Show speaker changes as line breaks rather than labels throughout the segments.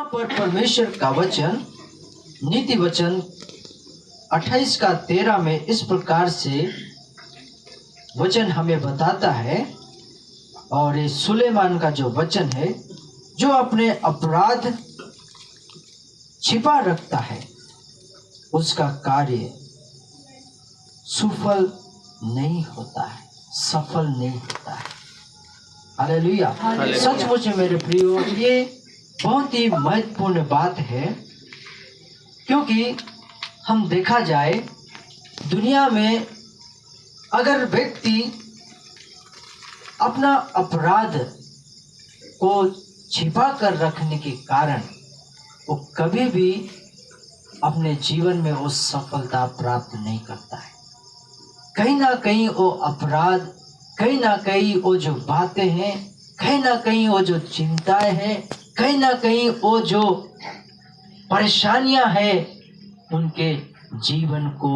यहाँ पर परमेश्वर का वचन नीति वचन 28:13 में इस प्रकार से वचन हमें बताता है। और ये सुलेमान का जो वचन है, जो अपने अपराध छिपा रखता है उसका कार्य सुफल नहीं होता है, सफल नहीं होता है। हालेलुया। सचमुच मेरे प्रियो, ये बहुत ही महत्वपूर्ण बात है, क्योंकि हम देखा जाए दुनिया में अगर व्यक्ति अपना अपराध को छिपा कर रखने के कारण वो कभी भी अपने जीवन में वो सफलता प्राप्त नहीं करता है। कहीं ना कहीं वो अपराध, कहीं ना कहीं वो जो बातें हैं, कहीं ना कहीं वो जो चिंताएं हैं, कहीं ना कहीं वो जो परेशानियां हैं, उनके जीवन को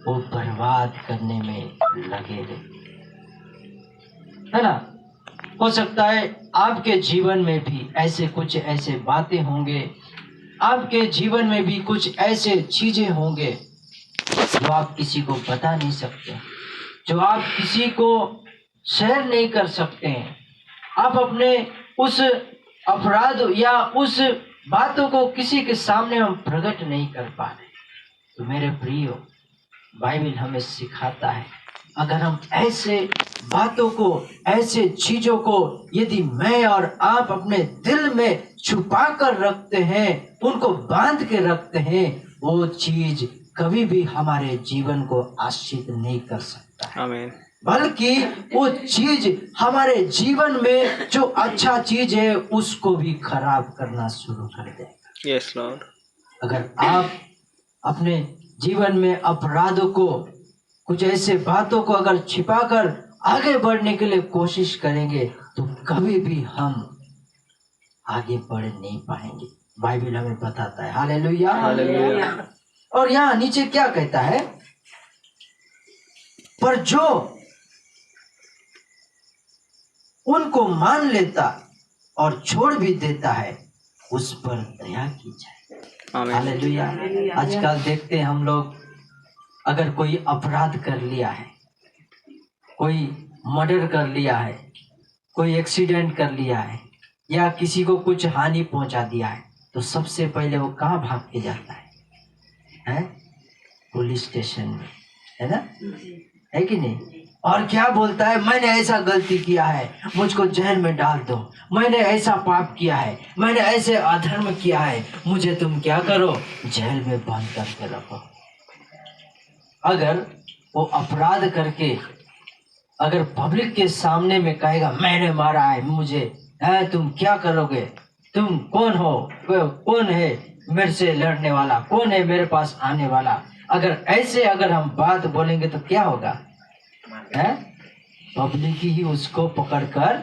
वो बर्बाद करने में लगे रहते है ना। हो सकता है आपके जीवन में भी ऐसे कुछ ऐसे बातें होंगे, आपके जीवन में भी कुछ ऐसे चीजें होंगे जो आप किसी को बता नहीं सकते, जो आप किसी को शेयर नहीं कर सकते हैं। आप अपने उस अपराध या उस बातों को किसी के सामने हम प्रकट नहीं कर पा रहे। तो मेरे प्रियो, बाइबल हमें सिखाता है, अगर हम ऐसे बातों को, ऐसे चीजों को यदि मैं और आप अपने दिल में छुपा कर रखते हैं, उनको बांध के रखते हैं, वो चीज कभी भी हमारे जीवन को आश्रित नहीं कर सकता है।
आमीन।
बल्कि वो चीज हमारे जीवन में जो अच्छा चीज है उसको भी खराब करना शुरू कर देगा।
Yes Lord.
अगर आप अपने जीवन में अपराधों को, कुछ ऐसे बातों को अगर छिपाकर आगे बढ़ने के लिए कोशिश करेंगे तो कभी भी हम आगे बढ़ नहीं पाएंगे। बाइबल हमें बताता है। हालेलुया।
हालेलुया।
और यहाँ नीचे क्या कहता है, पर जो उनको मान लेता और छोड़ भी देता है उस पर दया की जाए। हालेलुया। आजकल देखते हैं हम लोग, अगर कोई अपराध कर लिया है, कोई मर्डर कर लिया है, कोई एक्सीडेंट कर लिया है, या किसी को कुछ हानि पहुंचा दिया है, तो सबसे पहले वो कहाँ भाग के जाता है? पुलिस स्टेशन में, है ना? है कि नहीं? और क्या बोलता है, मैंने ऐसा गलती किया है, मुझको जेल में डाल दो, मैंने ऐसा पाप किया है, मैंने ऐसे अधर्म किया है, मुझे तुम क्या करो, जेल में बंद करके रखो। अगर वो अपराध करके अगर पब्लिक के सामने में कहेगा मैंने मारा है, मुझे है, तुम क्या करोगे, तुम कौन हो, कौन है मेरे से लड़ने वाला, कौन है मेरे पास आने वाला, अगर हम बात बोलेंगे तो क्या होगा? है, पब्लिक ही उसको पकड़कर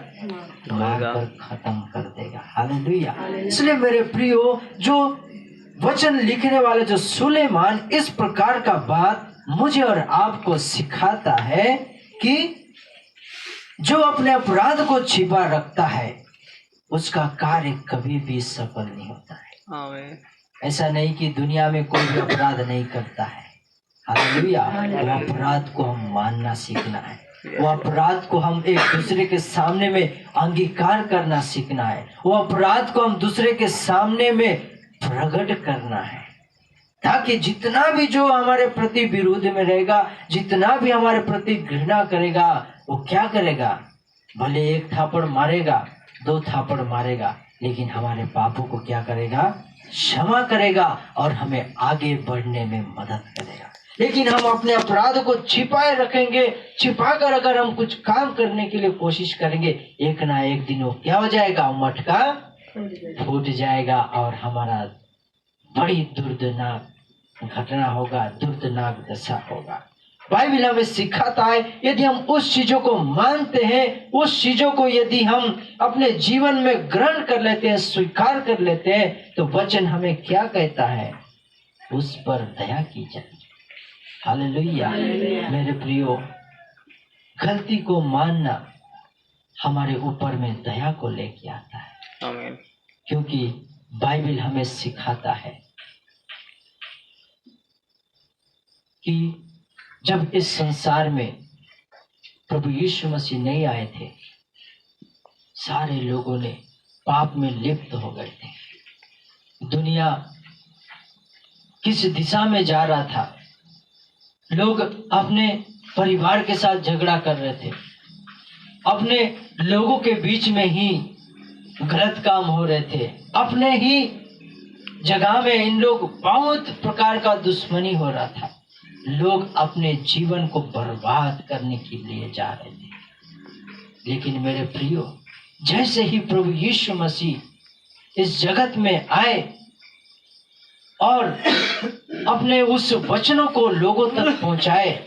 मारकर खत्म कर देगा। हालेलुया। इसलिए मेरे प्रियो, जो वचन लिखने वाले जो सुलेमान इस प्रकार का बात मुझे और आपको सिखाता है कि जो अपने अपराध को छिपा रखता है उसका कार्य कभी भी सफल नहीं होता है।
आमीन।
ऐसा नहीं कि दुनिया में कोई भी अपराध नहीं करता है। हालेलुया। वो अपराध को हम मानना सीखना है, वो अपराध को हम एक दूसरे के सामने में अंगीकार करना सीखना है, वो अपराध को हम दूसरे के सामने में प्रकट करना है, ताकि जितना भी जो हमारे प्रति विरोध में रहेगा, जितना भी हमारे प्रति घृणा करेगा, वो क्या करेगा, भले एक थापड़ मारेगा, 2 थापड़ मारेगा, लेकिन हमारे पापों को क्या करेगा, क्षमा करेगा और हमें आगे बढ़ने में मदद करेगा। लेकिन हम अपने अपराध को छिपाए रखेंगे, छिपाकर अगर हम कुछ काम करने के लिए कोशिश करेंगे, एक ना एक दिन वो क्या हो जाएगा, मटका फूट जाएगा और हमारा बड़ी दर्दनाक घटना होगा, दर्दनाक दशा होगा। बाइबल हमें सिखाता है, यदि हम उस चीजों को मानते हैं, उस चीजों को यदि हम अपने जीवन में ग्रहण कर लेते हैं, स्वीकार कर लेते हैं, तो वचन हमें क्या कहता है, उस पर दया की जाए। हालेलुया। मेरे प्रियो, गलती को मानना हमारे ऊपर में दया को लेके आता है,
आमीन।
क्योंकि बाइबल हमें सिखाता है कि जब इस संसार में प्रभु यीशु मसीह नहीं आए थे, सारे लोगों ने पाप में लिप्त हो गए थे। दुनिया किस दिशा में जा रहा था? लोग अपने परिवार के साथ झगड़ा कर रहे थे, अपने लोगों के बीच में ही गलत काम हो रहे थे, अपने ही जगह में इन लोग बहुत प्रकार का दुश्मनी हो रहा था। लोग अपने जीवन को बर्बाद करने के लिए जा रहे थे। लेकिन मेरे प्रियो, जैसे ही प्रभु यीशु मसीह इस जगत में आए और अपने उस वचनों को लोगों तक पहुंचाए,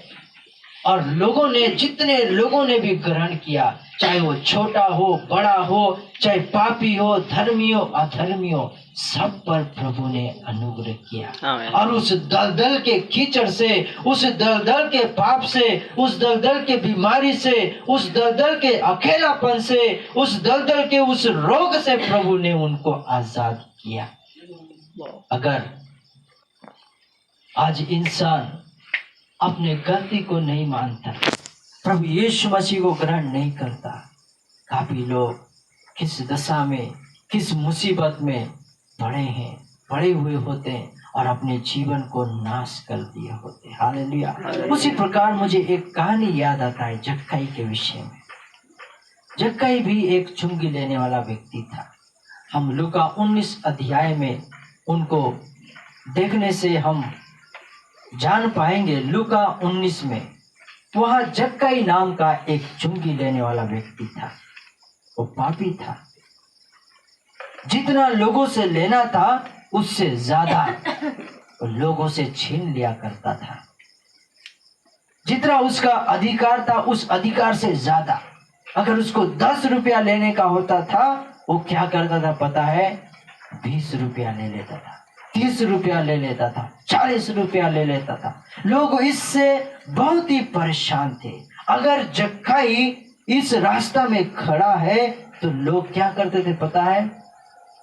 और लोगों ने, जितने लोगों ने भी ग्रहण किया, चाहे वो छोटा हो बड़ा हो, चाहे पापी हो धर्मी हो अधर्मी हो, सब पर प्रभु ने अनुग्रह किया। और उस दलदल के कीचड़ से, उस दलदल के पाप से, उस दलदल के बीमारी से, उस दलदल के अकेलापन से, उस दलदल के उस रोग से प्रभु ने उनको आजाद किया। अगर आज इंसान अपने गलती को नहीं मानता, प्रभु यीशु मसीह को ग्रहण नहीं करता, काफी लोग किस दशा में, किस मुसीबत में पड़े हुए होते हैं और अपने जीवन को नाश कर दिए होते हैं। हालेलुया। उसी प्रकार मुझे एक कहानी याद आता है जक्कई के विषय में। जक्कई भी एक चुंगी लेने वाला व्यक्ति था। हम लूका 19 अध्याय में उनको देखने से हम जान पाएंगे। लूका 19 में वहां जक्कई नाम का एक चुंगी लेने वाला व्यक्ति था। वो पापी था, जितना लोगों से लेना था उससे ज्यादा वो लोगों से छीन लिया करता था। जितना उसका अधिकार था उस अधिकार से ज्यादा, अगर उसको 10 रुपया लेने का होता था, वो क्या करता था पता है? 20 रुपया ले लेता था, 30 रुपया ले लेता था, 40 रुपया ले लेता था। लोग इससे बहुत ही परेशान थे। अगर जक्कई इस रास्ता में खड़ा है तो लोग क्या करते थे पता है?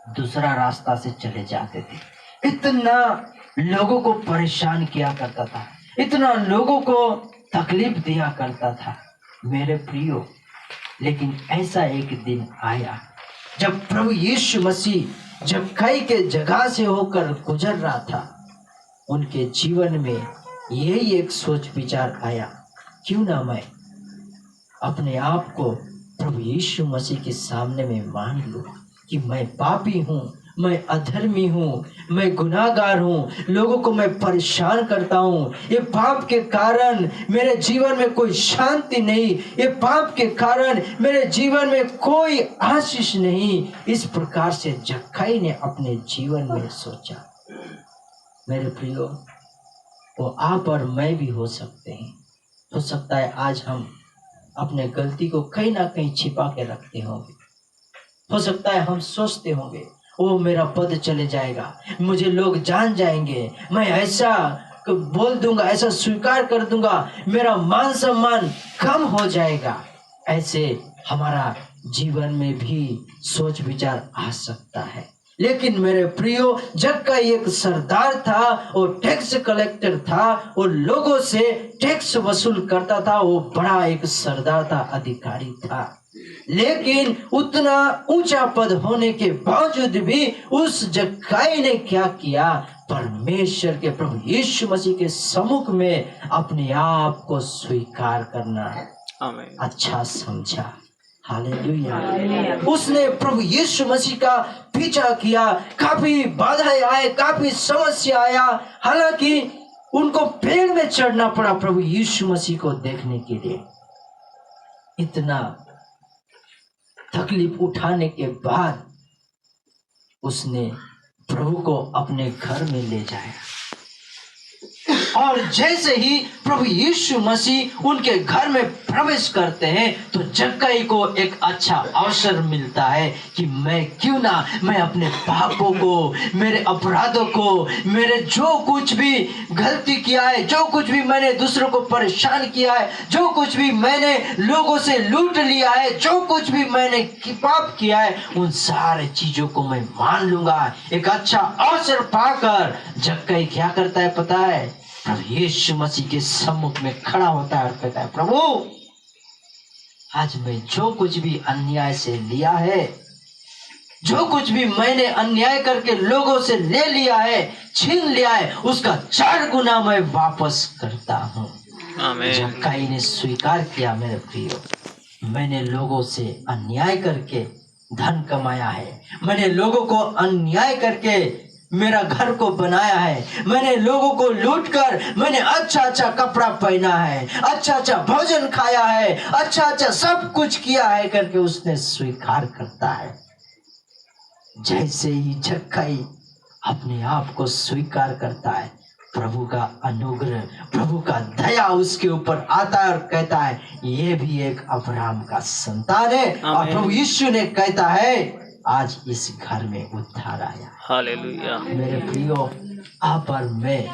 दूसरा रास्ता से चले जाते थे। इतना लोगों को परेशान किया करता था, इतना लोगों को तकलीफ दिया करता था मेरे प्रियो। लेकिन ऐसा एक दिन आया जब प्रभु यीशु मसीह जक्कई के जगह से होकर गुजर रहा था। उनके जीवन में यही एक सोच विचार आया, क्यों ना मैं अपने आप को प्रभु यीशु मसीह के सामने में मान लूं कि मैं पापी हूँ, मैं अधर्मी हूँ, मैं गुनाहगार हूँ, लोगों को मैं परेशान करता हूँ। ये पाप के कारण मेरे जीवन में कोई शांति नहीं, ये पाप के कारण मेरे जीवन में कोई आशीष नहीं। इस प्रकार से जक्कई ने अपने जीवन में सोचा। मेरे प्रियो, वो आप और मैं भी हो सकते हैं। हो सकता है आज हम अपने गलती को कहीं ना कहीं छिपा के रखते होंगे। हो सकता है हम सोचते होंगे, ओ मेरा पद चले जाएगा, मुझे लोग जान जाएंगे, मैं ऐसा बोल दूंगा, ऐसा स्वीकार कर दूंगा, मेरा मान सम्मान कम हो जाएगा। ऐसे हमारा जीवन में भी सोच विचार आ सकता है। लेकिन मेरे प्रियो, जक्कई एक सरदार था, वो टैक्स कलेक्टर था, वो लोगों से टैक्स वसूल करता था, वो बड़ा एक सरदार था, अधिकारी था। लेकिन उतना ऊंचा पद होने के बावजूद भी उस जक्कई ने क्या किया? परमेश्वर के प्रभु यीशु मसीह के सम्मुख में अपने आप को स्वीकार करना अच्छा समझा। हालेलुया। उसने प्रभु यीशु मसीह का पीछा किया। काफी बाधाएं आए, काफी समस्या आया, हालांकि उनको पेड़ में चढ़ना पड़ा प्रभु यीशु मसीह को देखने के लिए। इतना तकलीफ उठाने के बाद उसने प्रभु को अपने घर में ले जाया और जैसे ही प्रभु यीशु मसीह उनके घर में प्रवेश करते हैं तो जक्कई को एक अच्छा अवसर मिलता है कि मैं क्यों ना मैं अपने पापों को, मेरे अपराधों को, मेरे जो कुछ भी गलती किया है, जो कुछ भी मैंने दूसरों को परेशान किया है, जो कुछ भी मैंने लोगों से लूट लिया है, जो कुछ भी मैंने पाप किया है, उन सारे चीजों को मैं मान लूंगा। एक अच्छा अवसर पाकर जक्कई क्या करता है पता है? प्रभु यीशु मसीह के सम्मुख में खड़ा होता है और कहता है, प्रभु आज मैं जो कुछ भी अन्याय से लिया है, जो कुछ भी मैंने अन्याय करके लोगों से ले लिया है, छीन लिया है, उसका 4 गुना मैं वापस करता हूँ। जक्कई ने स्वीकार किया, मेरे प्रियो, मैंने लोगों से अन्याय करके धन कमाया है, मैंने लोगों को अन्याय करके मेरा घर को बनाया है, मैंने लोगों को लूटकर मैंने अच्छा अच्छा कपड़ा पहना है, अच्छा अच्छा भोजन खाया है, अच्छा अच्छा सब कुछ किया है करके उसने स्वीकार करता है। जैसे ही जक्कई अपने आप को स्वीकार करता है, प्रभु का अनुग्रह, प्रभु का दया उसके ऊपर आता है और कहता है ये भी एक अब्राहम का संतान है। और प्रभु यीशु ने कहता है आज इस घर में उद्धार आया।
हालेलुया।
मेरे प्रियो, आप और मैं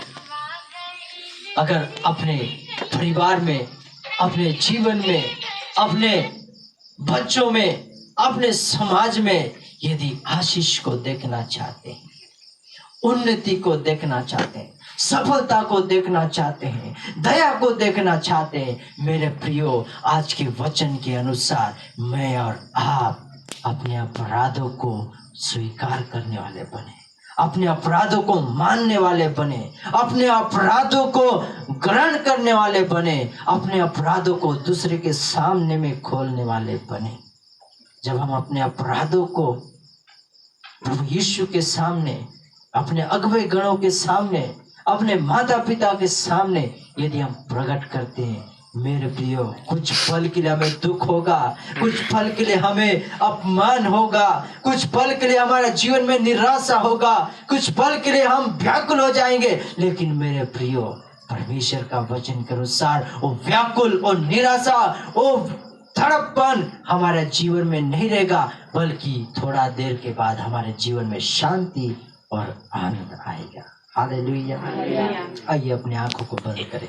अगर अपने परिवार में, अपने जीवन में, अपने बच्चों में, अपने समाज में यदि आशीष को देखना चाहते हैं, उन्नति को देखना चाहते हैं, सफलता को देखना चाहते हैं, दया को देखना चाहते हैं, मेरे प्रियो, आज के वचन के अनुसार मैं और आप अपने अपराधों को स्वीकार करने वाले बने, अपने अपराधों को मानने वाले बने, अपने अपराधों को ग्रहण करने वाले बने, अपने अपराधों को दूसरे के सामने में खोलने वाले बने। जब हम अपने अपराधों को प्रभु यीशु के सामने, अपने अगुवे गणों के सामने, अपने माता पिता के सामने यदि हम प्रकट करते हैं, मेरे प्रियो, कुछ पल के लिए हमें दुख होगा, कुछ पल के लिए हमें अपमान होगा, कुछ पल के लिए हमारे जीवन में निराशा होगा, कुछ पल के लिए हम व्याकुल हो जाएंगे, लेकिन मेरे प्रियो, परमेश्वर का वचन के अनुसार वो व्याकुल और निराशा, वो तड़पन हमारे जीवन में नहीं रहेगा, बल्कि थोड़ा देर के बाद हमारे जीवन में शांति और आनंद आएगा। हालेलुया। आइए अपनी आंखों को बंद करें।